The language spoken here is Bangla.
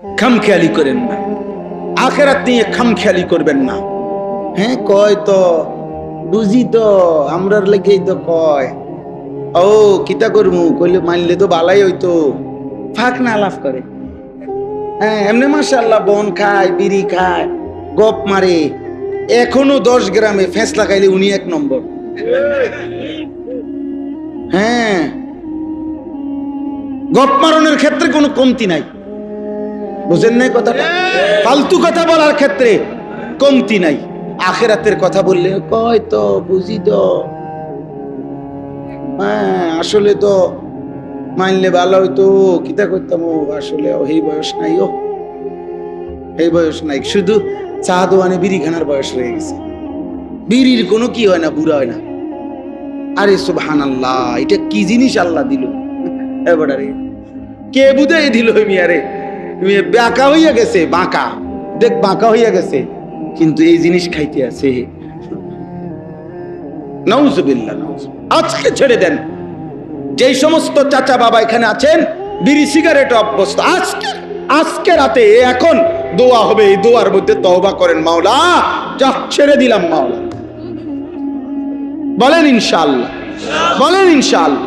খামখেয়ালি করেন না, আখেরাত নিয়ে খামখেয়ালি করবেন না। হ্যাঁ কয় তো বুঝি তো, আমরার লেগেই তো কয়। ও কিতা করমু কইলে মানলে তো বালাই হইতো, ফাঁক না লাভ করে। হ্যাঁ এমনি মাশাআল্লাহ বন খায়, বিড়ি খায়, গপ মারে, এখনো 10 গ্রামে ফেঁস লাগাইলে উনি 1 নম্বর। হ্যাঁ গপ মারণের ক্ষেত্রে কোনো কমতি নাই, বুঝেন নাই কথাটা? ফালতু কথা বলার ক্ষেত্রে কমতি নাই। আখেরাতের কথা বললে কয় তো বুঝি তো, হ্যাঁ আসলে তো মানলে ভালো হইতো, কিতা করতাম, আসলে এই বয়স নাই, ও এই বয়স নাই, শুধু চা দোয়ানে বিড়ি খানার বয়স রয়ে গেছে। বিড়ির কোনো কি হয় না, বুড়া হয় না। আরে সুবহানাল্লাহ, এটা কি জিনিস আল্লাহ দিল এবারে, কে বুঝাই দিল মিয়ারে? বাঁকা হইয়া গেছে, বাঁকা দেখ, বাঁকা হইয়া গেছে, কিন্তু এই জিনিস খাইতে আছে। নাউজুবিল্লাহ, নাউজুবিল্লাহ। আজকে ছেড়ে দেন, যেই সমস্ত চাচা বাবা এখানে আছেন বিড়ি সিগারেট অভ্যস্ত, আজকে রাতে এখন দোয়া হবে, এই দোয়ার মধ্যে তওবা করেন, মাওলা যা ছেড়ে দিলাম মাওলা। বলেন ইনশাআল্লাহ, বলেন ইনশাআল্লাহ।